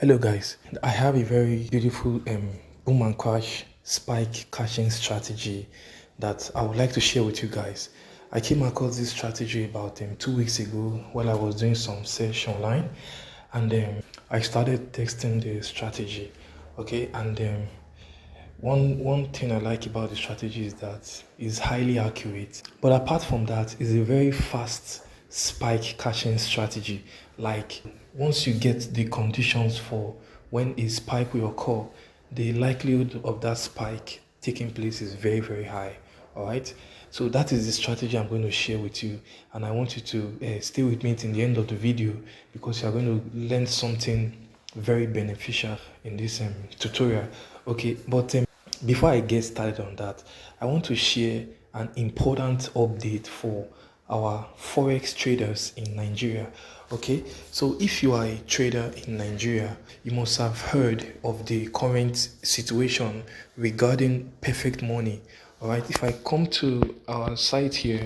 Hello guys, I have a very beautiful boom and crash spike caching strategy that I would like to share with you guys. I came across this strategy about 2 weeks ago while I was doing some search online, and I started testing the strategy. Okay, and one thing I like about the strategy is that it's highly accurate. But apart from that, it's a very fast spike caching strategy. Like once you get the conditions for when a spike will occur, the likelihood of that spike taking place is very high. All right. So that is the strategy I'm going to share with you, and I want you to stay with me till the end of the video because you are going to learn something very beneficial in this tutorial. Okay, but before I get started on that, I want to share an important update for our forex traders in Nigeria. Okay, so if you are a trader in Nigeria, you must have heard of the current situation regarding perfect money. All right, if I come to our site here.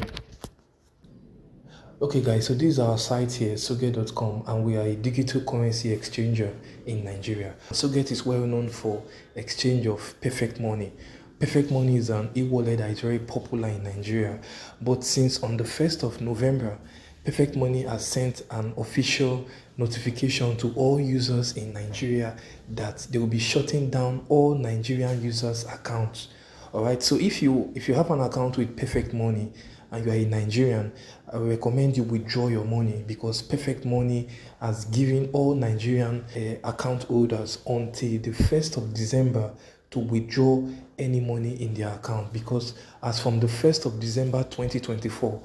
Okay guys, so this is our site here, soget.com, and we are a digital currency exchanger in Nigeria. Soget is well known for exchange of perfect money. Perfect money is an e-wallet that is very popular in Nigeria, but since on the 1st of November, Perfect Money has sent an official notification to all users in Nigeria that they will be shutting down all Nigerian users' accounts. All right, so if you have an account with Perfect Money and you are a Nigerian, I recommend you withdraw your money because Perfect Money has given all Nigerian account holders until the 1st of December to withdraw any money in their account, because as from the 1st of December 2024,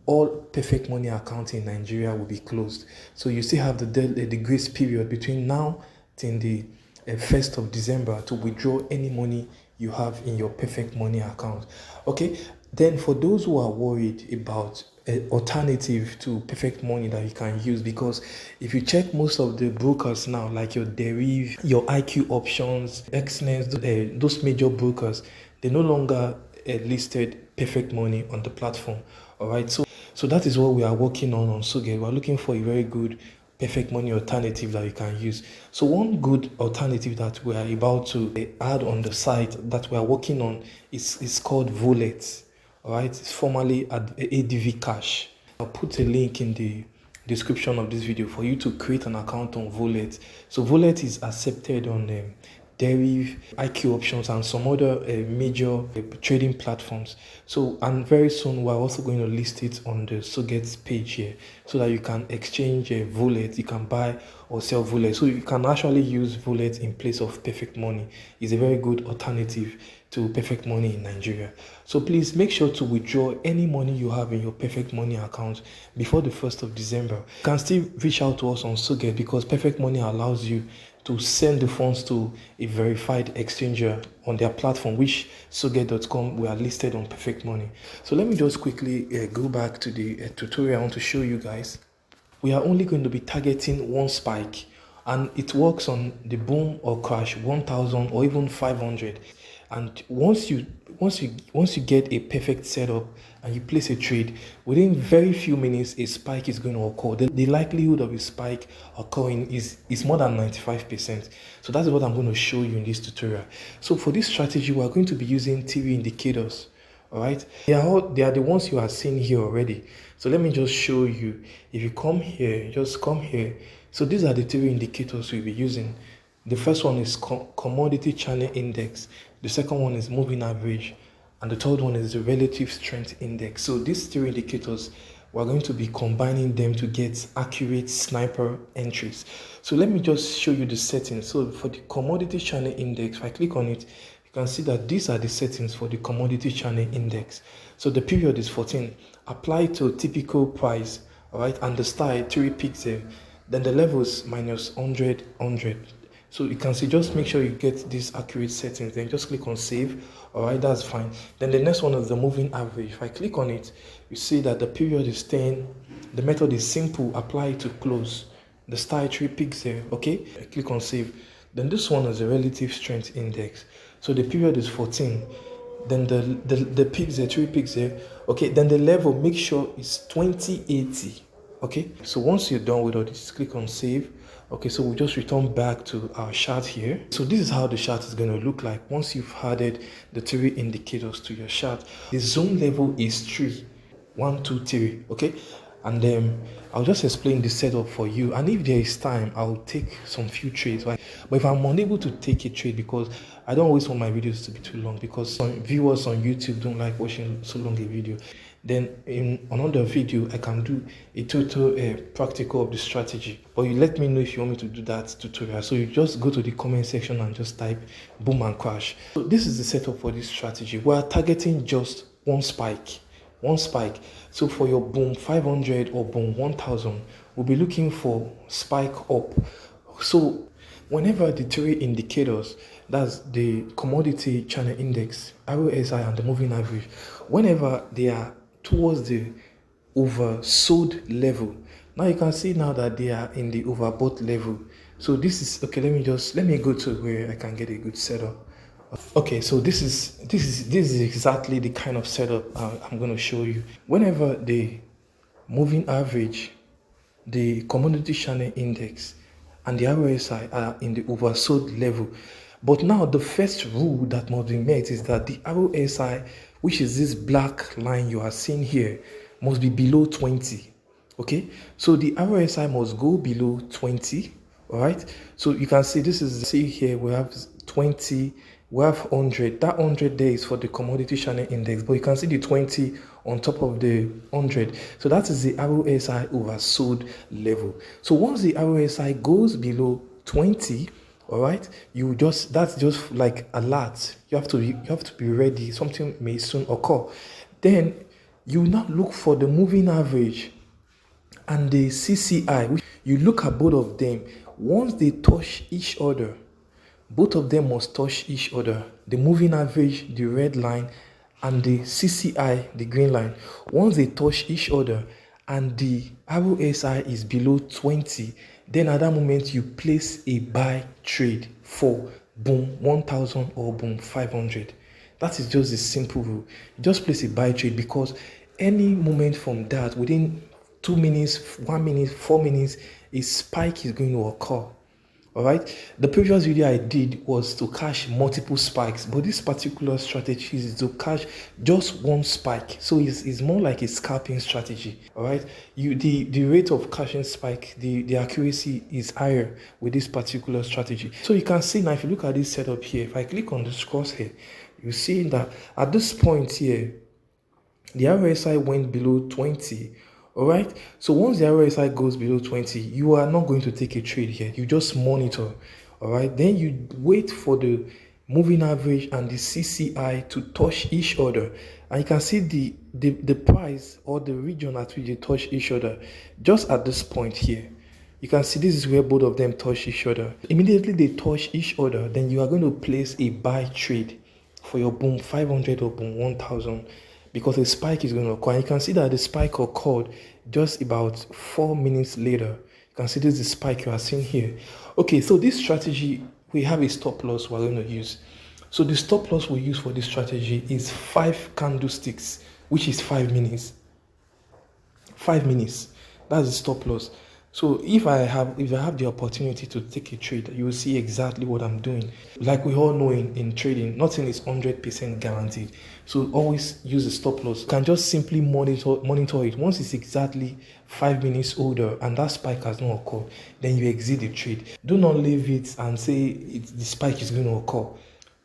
all Perfect Money accounts in Nigeria will be closed. So you still have the grace period between now till the 1st of December to withdraw any money you have in your Perfect Money account. Okay, then for those who are worried about an alternative to Perfect Money that you can use, because if you check most of the brokers now, like your Deriv, your IQ Options, XNES, those major brokers, they no longer listed Perfect Money on the platform. All right, so that is what we are working on Soget. We are looking for a very good Perfect Money alternative that you can use. So one good alternative that we are about to add on the site that we are working on is called Volet. All right, it's formerly ADV Cash. I'll put a link in the description of this video for you to create an account on Volet. So Volet is accepted on Deriv, IQ Options, and some other major trading platforms. So, and very soon we're also going to list it on the Soget's page here so that you can exchange Volet, you can buy or sell Volet. So you can actually use Volet in place of Perfect Money. It's a very good alternative to Perfect Money in Nigeria. So please make sure to withdraw any money you have in your Perfect Money account before the 1st of December. You can still reach out to us on Soget because Perfect Money allows you to send the funds to a verified exchanger on their platform, which soget.com, we are listed on Perfect Money. So let me just quickly go back to the tutorial I want to show you guys. We are only going to be targeting one spike, and it works on the boom or crash 1000 or even 500. And once you get a perfect setup and you place a trade, within very few minutes a spike is going to occur. The likelihood of a spike occurring is more than 95%. So that's what I'm going to show you in this tutorial. So for this strategy, we are going to be using TV indicators. All right, they are the ones you are seeing here already. So let me just show you. If you come here, just come here. So these are the TV indicators we'll be using. The first one is commodity channel index. The second one is moving average, and the third one is the relative strength index. So these three indicators, we're going to be combining them to get accurate sniper entries. So let me just show you the settings. So for the commodity channel index, if I click on it, you can see that these are the settings for the commodity channel index. So the period is 14, apply to typical price, all right, and the style 3 pixel, then the levels minus 100. So you can see, just make sure you get these accurate settings, then just click on save. All right, that's fine. Then the next one is the moving average. If I click on it, you see that the period is 10, the method is simple, apply to close, the style 3 pixel. Okay, I click on save. Then this one is the relative strength index. So the period is 14, then the pixel 3 pixel. Okay, then the level, make sure it's 2080. Okay, so once you're done with all this, click on save. Okay, so we just return back to our chart here. So this is how the chart is going to look like once you've added the 3 indicators to your chart. The zone level is 3, 1, 2, 3. Okay, and then I'll just explain the setup for you, and if there is time I'll take some few trades, right? But if I'm unable to take a trade, because I don't always want my videos to be too long, because some viewers on YouTube don't like watching so long a video, then in another video I can do a total practical of the strategy. But you let me know if you want me to do that tutorial. So you just go to the comment section and just type boom and crash. So this is the setup for this strategy. We are targeting just one spike. So for your boom 500 or boom 1000, we'll be looking for spike up. So whenever the 3 indicators, that's the commodity channel index, RSI, and the moving average, whenever they are towards the oversold level, now you can see now that they are in the overbought level. So this is okay. Let me go to where I can get a good setup. Okay, so this is exactly the kind of setup I'm going to show you. Whenever the moving average, the commodity channel index, and the RSI are in the oversold level, but now the first rule that must be met is that the RSI, which is this black line you are seeing here, must be below 20. Okay, so the RSI must go below 20. All right, so you can see this is, see here we have 20, we have 100. That 100 there is for the commodity channel index, but you can see the 20 on top of the 100. So that is the RSI oversold level. So once the RSI goes below 20, all right, you just, that's just like alert. You have to be ready. Something may soon occur. Then you now look for the moving average and the CCI. You look at both of them. Once they touch each other, both of them must touch each other. The moving average, the red line, and the CCI, the green line. Once they touch each other and the RSI is below 20, then at that moment you place a buy trade for boom 1000 or boom 500. That is just a simple rule. You just place a buy trade, because any moment from that, within 2 minutes, 1 minute, 4 minutes, a spike is going to occur. All right, the previous video I did was to catch multiple spikes, but this particular strategy is to catch just one spike. So it's more like a scalping strategy. All right, the rate of catching spike, the accuracy is higher with this particular strategy. So you can see now, if you look at this setup here, if I click on this crosshair, you see that at this point here, the RSI went below 20. All right, so once the RSI goes below 20, you are not going to take a trade here. You just monitor. All right, then you wait for the moving average and the CCI to touch each other, and you can see the price or the region at which they touch each other. Just at this point here, you can see this is where both of them touch each other. Immediately they touch each other, then you are going to place a buy trade for your boom 500 or boom 1000, because a spike is going to occur. And you can see that the spike occurred just about 4 minutes later. You can see this is the spike you are seeing here. Okay, so this strategy, we have a stop loss we're going to use. So the stop loss we use for this strategy is 5 candlesticks, which is 5 minutes. 5 minutes. That's the stop loss. So if I have the opportunity to take a trade, you will see exactly what I'm doing. Like we all know in trading, nothing is 100% guaranteed. So always use a stop loss. You can just simply monitor it. Once it's exactly 5 minutes older and that spike has not occurred, then you exit the trade. Do not leave it and say the spike is going to occur.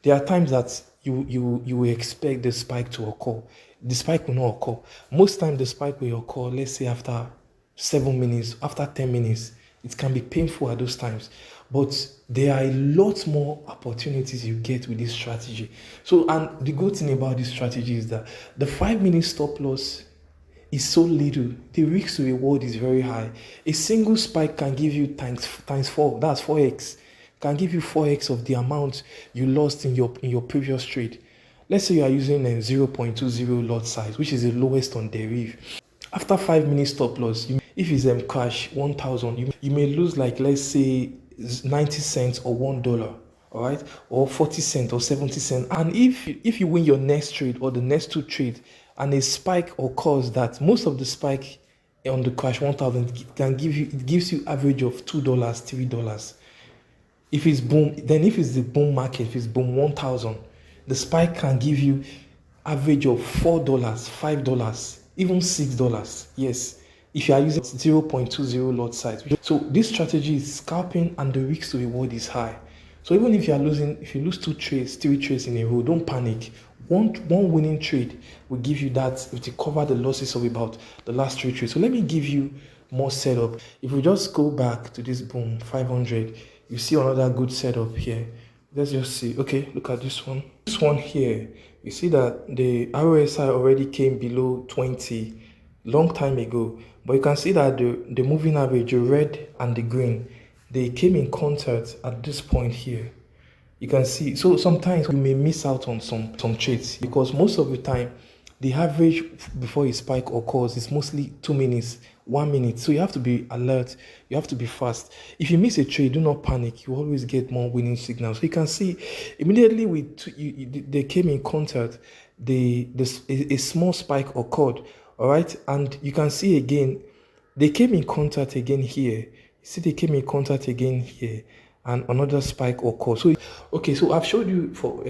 There are times that you will expect the spike to occur. The spike will not occur. Most times the spike will occur, let's say after 7 minutes, after 10 minutes. It can be painful at those times, but there are a lot more opportunities you get with this strategy. So, and the good thing about this strategy is that the 5 minute stop loss is so little. The risk to reward is very high. A single spike can give you times 4, that's 4x, can give you 4x of the amount you lost in your previous trade. Let's say you are using a 0.20 lot size, which is the lowest on Deriv. After 5 minutes stop loss, if it's crash 1000, you may lose, like, let's say 90 cents or $1, all right, or 40 cents or 70 cents. And if you win your next trade or the next 2 trades and a spike occurs, that most of the spike on the crash 1000, it gives you average of $2, $3. If it's boom, then if it's the boom market, if it's boom 1000, the spike can give you average of $4, $5, even $6. Yes, if you are using 0.20 lot size. So this strategy is scalping and the risk to reward is high. So even if you are losing, if you lose 2 trades, 3 trades in a row, don't panic. One winning trade will give you that, it will cover the losses of about the last 3 trades. So let me give you more setup. If we just go back to this boom 500, you see another good setup here. Let's just see. Okay, look at this one. This one here, you see that the RSI already came below 20 long time ago, but you can see that the moving average, the red and the green, they came in contact at this point here. You can see, so sometimes you may miss out on some trades, because most of the time the average before a spike occurs is mostly 2 minutes, 1 minute. So you have to be alert, you have to be fast. If you miss a trade, do not panic. You always get more winning signals. So you can see immediately they came in contact, a small spike occurred. All right, and you can see again they came in contact again here. You see they came in contact again here, and another spike occurred. So okay, so I've showed you for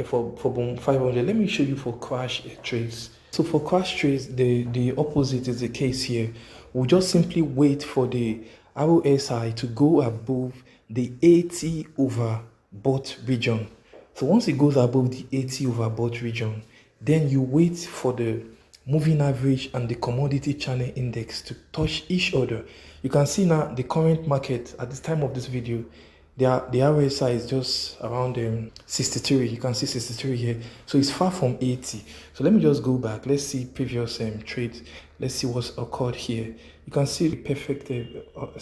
boom 500. Let me show you for crash trades. So for crash trades, the opposite is the case here. We'll just simply wait for the RSI to go above the 80 overbought region. So once it goes above the 80 overbought region, then you wait for the moving average and the commodity channel index to touch each other. You can see now the current market at the time of this video, the RSI is just around 63. You can see 63 here, so it's far from 80. So let me just go back. Let's see previous trades. Let's see what's occurred here. You can see the perfect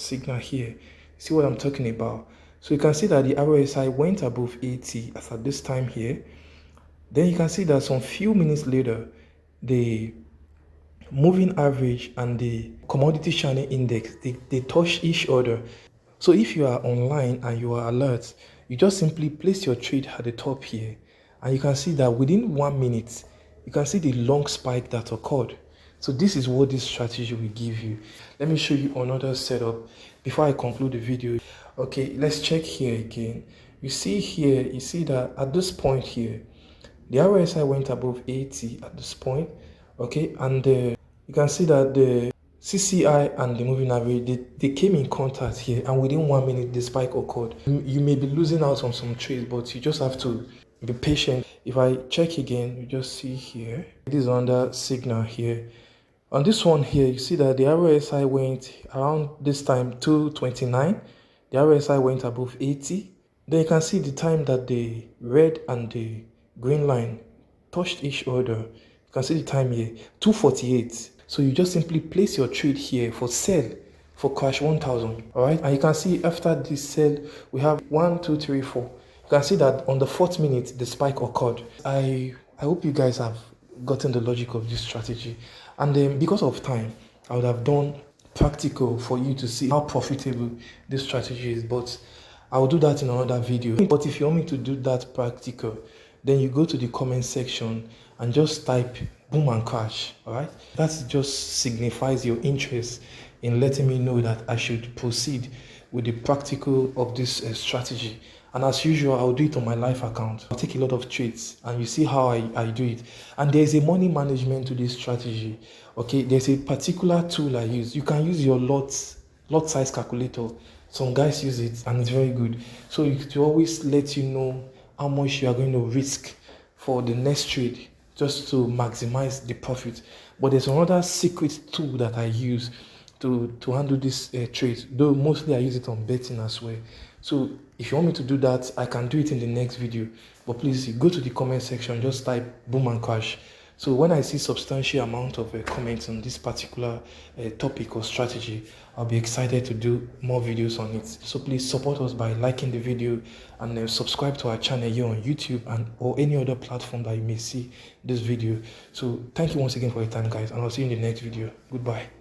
signal here. See what I'm talking about? So you can see that the RSI went above 80 as at this time here. Then you can see that some few minutes later, the moving average and the commodity channel index, they touch each other. So if you are online and you are alert, you just simply place your trade at the top here, and you can see that within 1 minute, you can see the long spike that occurred. So this is what this strategy will give you. Let me show you another setup before I conclude the video. Okay, let's check here again. You see here, you see that at this point here, the RSI went above 80 at this point. Okay, and you can see that the CCI and the moving average, they came in contact here, and within 1 minute the spike occurred. You may be losing out on some trades, but you just have to be patient. If I check again, you just see here, this is under signal here. On this one here, you see that the RSI went around this time 229. The RSI went above 80. Then you can see the time that the red and the green line touched each other. You can see the time here, 2:48. So you just simply place your trade here for sell for crash 1000. All right, and you can see after this sell, we have 1, 2, 3, 4. You can see that on the 4th minute, the spike occurred. I hope you guys have gotten the logic of this strategy. And then because of time, I would have done practical for you to see how profitable this strategy is, but I will do that in another video. But if you want me to do that practical, then you go to the comment section and just type boom and crash. All right, that just signifies your interest in letting me know that I should proceed with the practical of this strategy. And as usual, I'll do it on my live account. I'll take a lot of trades and you see how I do it. And there's a money management to this strategy. Okay, there's a particular tool I use. You can use your lot size calculator. Some guys use it and it's very good. So it always let you know how much you are going to risk for the next trade, just to maximize the profit. But there's another secret tool that I use to handle this trade, though mostly I use it on betting as well. So if you want me to do that, I can do it in the next video. But please go to the comment section, just type boom and crash. So when I see substantial amount of comments on this particular topic or strategy, I'll be excited to do more videos on it. So please support us by liking the video and subscribe to our channel here on YouTube and or any other platform that you may see this video. So thank you once again for your time, guys, and I'll see you in the next video. Goodbye.